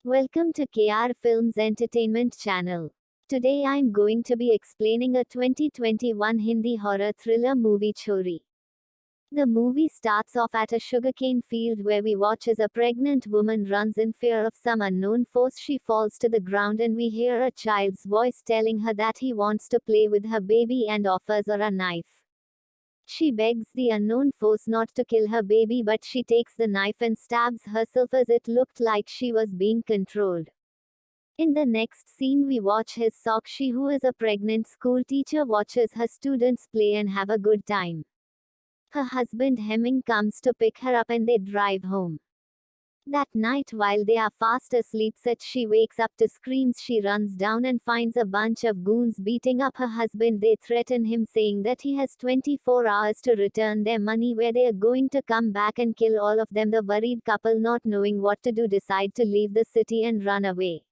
Welcome to K.R Film's entertainment channel. Today I'm going to be explaining a 2021 Hindi horror thriller movie Chhorii. The movie starts off at a sugarcane field where we watch as a pregnant woman runs in fear of some unknown force. She falls to the ground and we hear a child's voice telling her that he wants to play with her baby and offers her a knife. She begs the unknown force not to kill her baby, but she takes the knife and stabs herself as it looked like she was being controlled. In the next scene, we watch his Sakshi, who is a pregnant school teacher, watches her students play and have a good time. Her husband Hemant comes to pick her up and they drive home. That night, while they are fast asleep, she wakes up to screams. She runs down and finds a bunch of goons beating up her husband. They threaten him, saying that he has 24 hours to return their money, where they are going to come back and kill all of them. The worried couple, not knowing what to do, decide to leave the city and run away.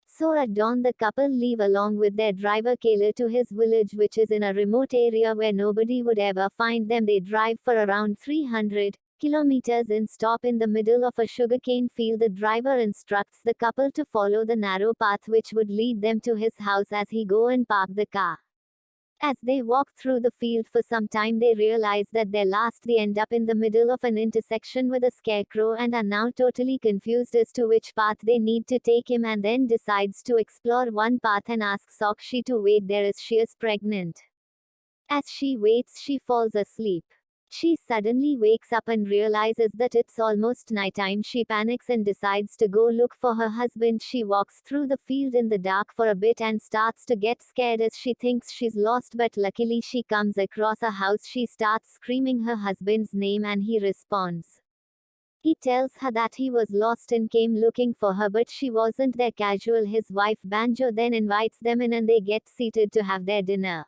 So at dawn, the couple leave along with their driver Kayla to his village, which is in a remote area where nobody would ever find them. They drive for around 300 kilometers and stop in the middle of a sugarcane field. The driver instructs the couple to follow the narrow path which would lead them to his house as he go and park the car. As they walk through the field for some time, they realize that they end up in the middle of an intersection with a scarecrow and are now totally confused as to which path they need to take. Him and then decides to explore one path and asks Sakshi to wait there as she is pregnant. As she waits, she falls asleep. She suddenly wakes up and realizes that it's almost nighttime. She panics and decides to go look for her husband. She walks through the field in the dark for a bit and starts to get scared as she thinks she's lost, but luckily she comes across a house. She starts screaming her husband's name and he responds. He tells her that he was lost and came looking for her, but she wasn't there. Casual, his wife Banjo then invites them in and they get seated to have their dinner.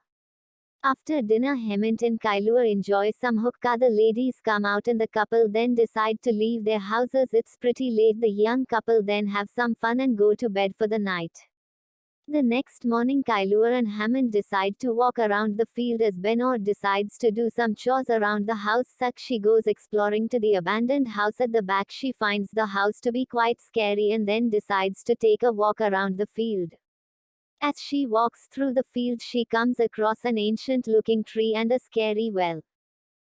After dinner, Hemant and Kailua enjoy some hookah. The ladies come out and the couple then decide to leave their houses. It's pretty late. The young couple then have some fun and go to bed for the night. The next morning, Kailua and Hemant decide to walk around the field as Benor decides to do some chores around the house. Sakshi goes exploring to the abandoned house at the back. She finds the house to be quite scary and then decides to take a walk around the field. As she walks through the field, she comes across an ancient-looking tree and a scary well.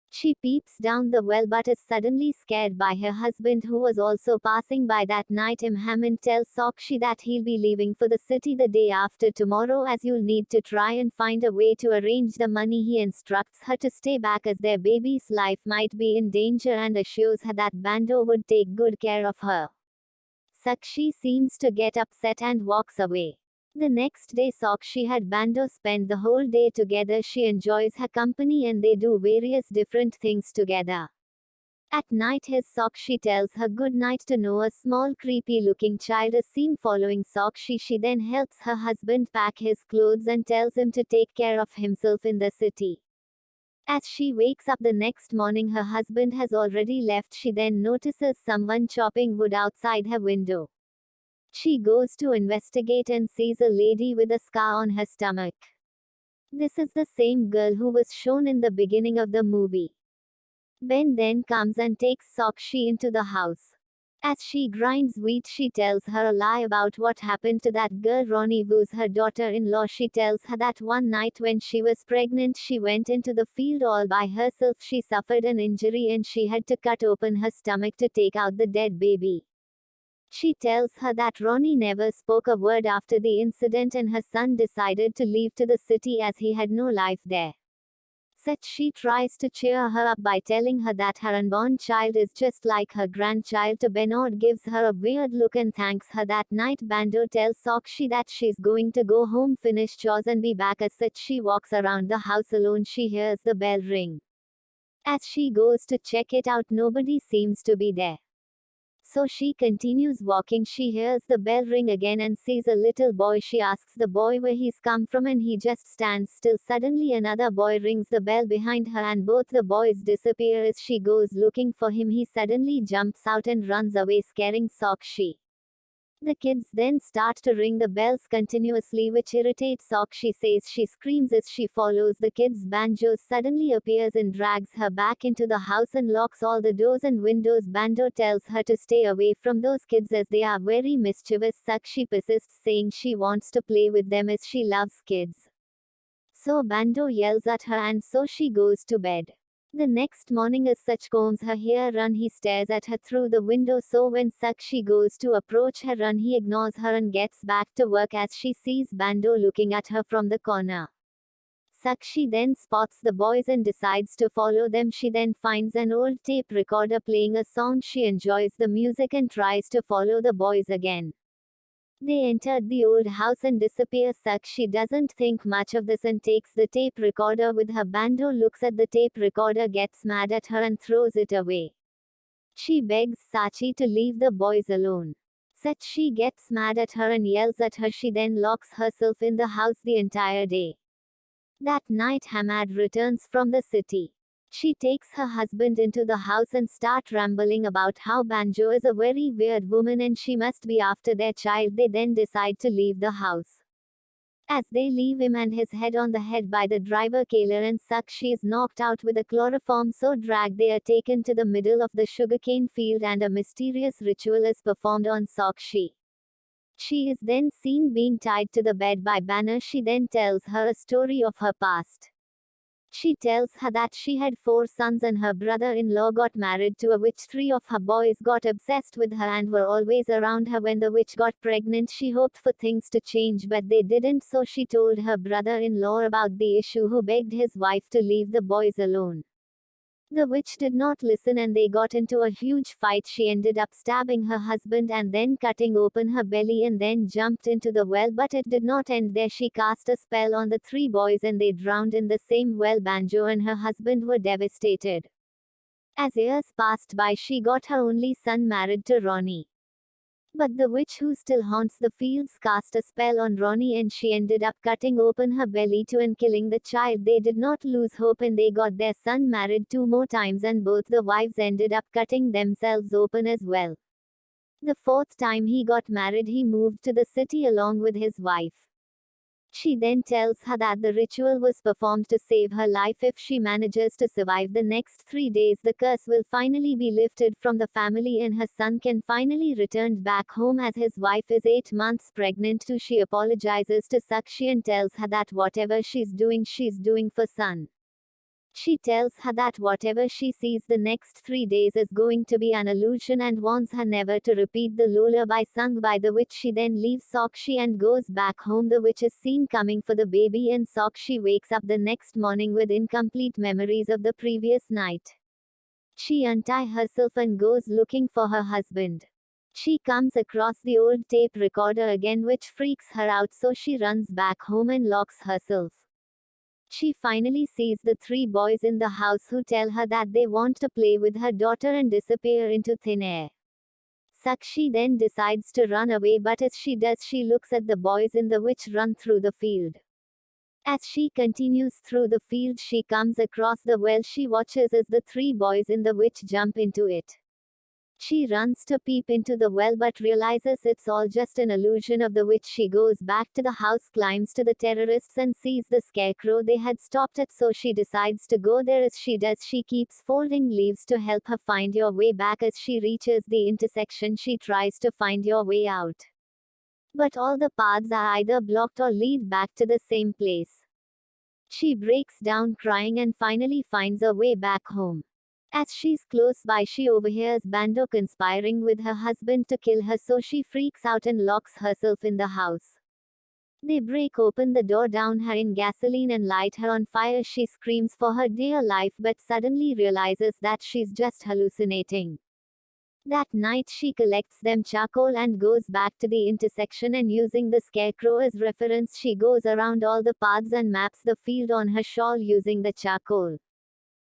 She peeps down the well but is suddenly scared by her husband, who was also passing by that night. Hemant tells Sakshi that he'll be leaving for the city the day after tomorrow, as you'll need to try and find a way to arrange the money. He instructs her to stay back as their baby's life might be in danger and assures her that Bando would take good care of her. Sakshi seems to get upset and walks away. The next day, Sakshi had Bando spend the whole day together. She enjoys her company and they do various different things together. At night, his Sakshi tells her good night to know a small creepy looking child is seen following Sakshi. She then helps her husband pack his clothes and tells him to take care of himself in the city. As she wakes up the next morning, her husband has already left. She then notices someone chopping wood outside her window. She goes to investigate and sees a lady with a scar on her stomach. This is the same girl who was shown in the beginning of the movie. Ben then comes and takes Sakshi into the house. As she grinds wheat, she tells her a lie about what happened to that girl. Ronnie woos her daughter-in-law. She tells her that one night when she was pregnant, she went into the field all by herself. She suffered an injury and she had to cut open her stomach to take out the dead baby. She tells her that Ronnie never spoke a word after the incident and her son decided to leave to the city as he had no life there. She tries to cheer her up by telling her that her unborn child is just like her grandchild. Benord gives her a weird look and thanks her. That night, Bando tells Sakshi that she's going to go home, finish chores and be back. As she walks around the house alone, she hears the bell ring. As she goes to check it out, nobody seems to be there. So she continues walking. She hears the bell ring again and sees a little boy. She asks the boy where he's come from and he just stands still. Suddenly another boy rings the bell behind her and both the boys disappear. As she goes looking for him, he suddenly jumps out and runs away, scaring Sakshi. The kids then start to ring the bells continuously, which irritates Sakshi. Says she screams as she follows the kids. Banjo suddenly appears and drags her back into the house and locks all the doors and windows. Banjo tells her to stay away from those kids as they are very mischievous. Sakshi persists, saying she wants to play with them as she loves kids. So Banjo yells at her and so she goes to bed. The next morning as Sakshi combs her hair, he stares at her through the window, so when Sakshi goes to approach her, he ignores her and gets back to work as she sees Banjo looking at her from the corner. Sakshi then spots the boys and decides to follow them. She then finds an old tape recorder playing a song. She enjoys the music and tries to follow the boys again. They entered the old house and disappear. Sakshi doesn't think much of this and takes the tape recorder with her. Banjo looks at the tape recorder, gets mad at her and throws it away. She begs Sakshi to leave the boys alone. Sakshi gets mad at her and yells at her. She then locks herself in the house the entire day. That night Hemant returns from the city. She takes her husband into the house and start rambling about how Banjo is a very weird woman and she must be after their child. They then decide to leave the house. As they leave him and his head on the head by the driver KR and Sakshi is knocked out with a chloroform so dragged they are taken to the middle of the sugarcane field and a mysterious ritual is performed on Sakshi. She is then seen being tied to the bed by Banner. She then tells her a story of her past. She tells her that she had 4 sons and her brother-in-law got married to a witch. 3 of her boys got obsessed with her and were always around her. When the witch got pregnant, she hoped for things to change but they didn't, so she told her brother-in-law about the issue, who begged his wife to leave the boys alone. The witch did not listen and they got into a huge fight. She ended up stabbing her husband and then cutting open her belly and then jumped into the well, but it did not end there. She cast a spell on the 3 boys and they drowned in the same well. Banjo and her husband were devastated. As years passed by, she got her only son married to Ronnie. But the witch, who still haunts the fields, cast a spell on Ronnie and she ended up cutting open her belly too and killing the child. They did not lose hope and they got their son married 2 more times and both the wives ended up cutting themselves open as well. The 4th time he got married, he moved to the city along with his wife. She then tells her that the ritual was performed to save her life. If she manages to survive the next 3 days, the curse will finally be lifted from the family and her son can finally return back home. As his wife is 8 months pregnant too, she apologizes to Sakshi and tells her that whatever she's doing for son. She tells her that whatever she sees the next 3 days is going to be an illusion and warns her never to repeat the lullaby sung by the witch. She then leaves Sakshi and goes back home. The witch is seen coming for the baby and Sakshi wakes up the next morning with incomplete memories of the previous night. She unties herself and goes looking for her husband. She comes across the old tape recorder again, which freaks her out, so she runs back home and locks herself. She finally sees the 3 boys in the house who tell her that they want to play with her daughter and disappear into thin air. Sakshi then decides to run away, but as she does, she looks at the boys in the which run through the field. As she continues through the field, she comes across the well. She watches as the 3 boys in the which jump into it. She runs to peep into the well but realizes it's all just an illusion of the witch. She goes back to the house, climbs to the terrorists and sees the scarecrow they had stopped at, so she decides to go there. As she does, she keeps folding leaves to help her find your way back. As she reaches the intersection, she tries to find your way out. But all the paths are either blocked or lead back to the same place. She breaks down crying and finally finds her way back home. As she's close by, she overhears Banjo conspiring with her husband to kill her, so she freaks out and locks herself in the house. They break open the door, down her in gasoline and light her on fire. She screams for her dear life but suddenly realizes that she's just hallucinating. That night she collects them charcoal and goes back to the intersection, and using the scarecrow as reference, she goes around all the paths and maps the field on her shawl using the charcoal.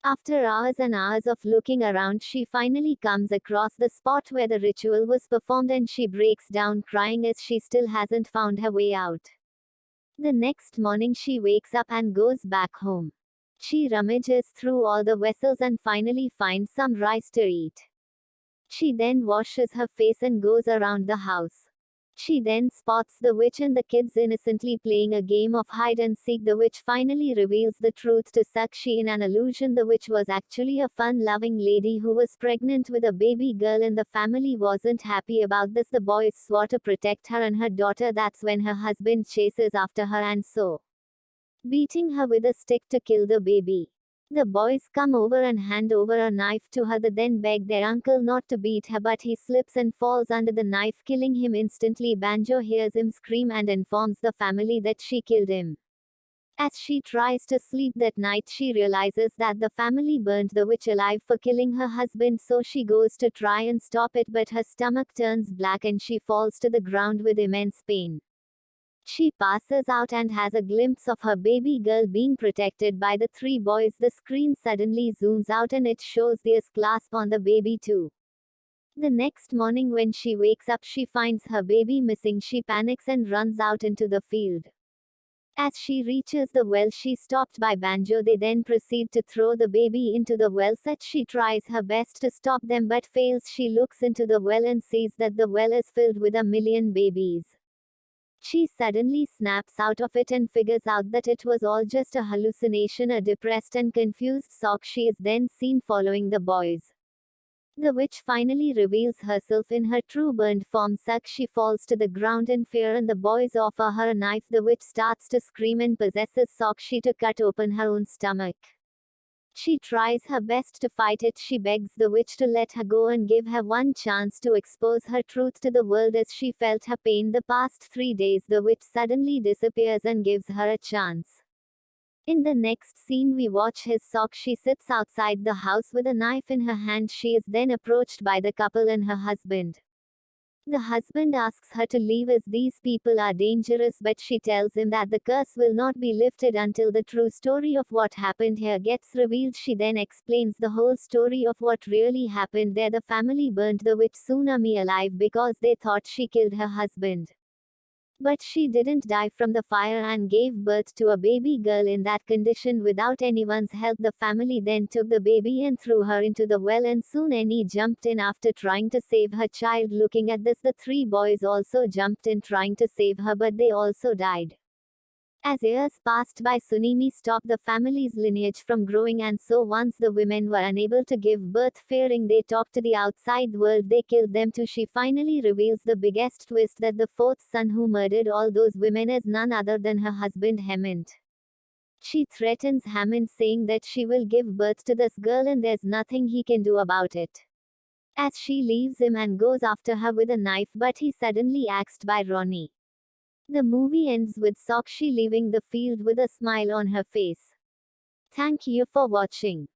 After hours and hours of looking around, she finally comes across the spot where the ritual was performed and she breaks down crying as she still hasn't found her way out. The next morning she wakes up and goes back home. She rummages through all the vessels and finally finds some rice to eat. She then washes her face and goes around the house. She then spots the witch and the kids innocently playing a game of hide and seek. The witch finally reveals the truth to Sakshi in an illusion. The witch was actually a fun-loving lady who was pregnant with a baby girl, and the family wasn't happy about this. The boys swore to protect her and her daughter. That's when her husband chases after her and so beating her with a stick to kill the baby. The boys come over and hand over a knife to her. They then beg their uncle not to beat her, but he slips and falls under the knife, killing him instantly. Banjo hears him scream and informs the family that she killed him. As she tries to sleep that night, she realizes that the family burned the witch alive for killing her husband, so she goes to try and stop it, but her stomach turns black and she falls to the ground with immense pain. She passes out and has a glimpse of her baby girl being protected by the three boys. The screen suddenly zooms out and it shows there's clasp on the baby too. The next morning when she wakes up, she finds her baby missing. She panics and runs out into the field. As she reaches the well, she's stopped by Banjo. They then proceed to throw the baby into the well. Such she tries her best to stop them but fails. She looks into the well and sees that the well is filled with 1,000,000 babies. She suddenly snaps out of it and figures out that it was all just a hallucination. A depressed and confused Sakshi is then seen following the boys. The witch finally reveals herself in her true burned form. Sakshi falls to the ground in fear and the boys offer her a knife. The witch starts to scream and possesses Sakshi to cut open her own stomach. She tries her best to fight it. She begs the witch to let her go and give her one chance to expose her truth to the world. As she felt her pain the past 3 days, the witch suddenly disappears and gives her a chance. In the next scene, we watch his Sakshi sits outside the house with a knife in her hand. She is then approached by the couple and her husband. The husband asks her to leave as these people are dangerous, but she tells him that the curse will not be lifted until the true story of what happened here gets revealed. She then explains the whole story of what really happened there. The family burned the witch Tsunami alive because they thought she killed her husband. But she didn't die from the fire and gave birth to a baby girl in that condition without anyone's help. The family then took the baby and threw her into the well, and soon Annie jumped in after trying to save her child. Looking at this, the three boys also jumped in trying to save her, but they also died. As years passed by, tsunami stopped the family's lineage from growing, and so once the women were unable to give birth, fearing they talked to the outside world, they killed them too. She finally reveals the biggest twist, that the fourth son who murdered all those women is none other than her husband Hemant. She threatens Hemant, saying that she will give birth to this girl and there's nothing he can do about it. As she leaves him and goes after her with a knife, but he suddenly axed by Ronnie. The movie ends with Sakshi leaving the field with a smile on her face. Thank you for watching.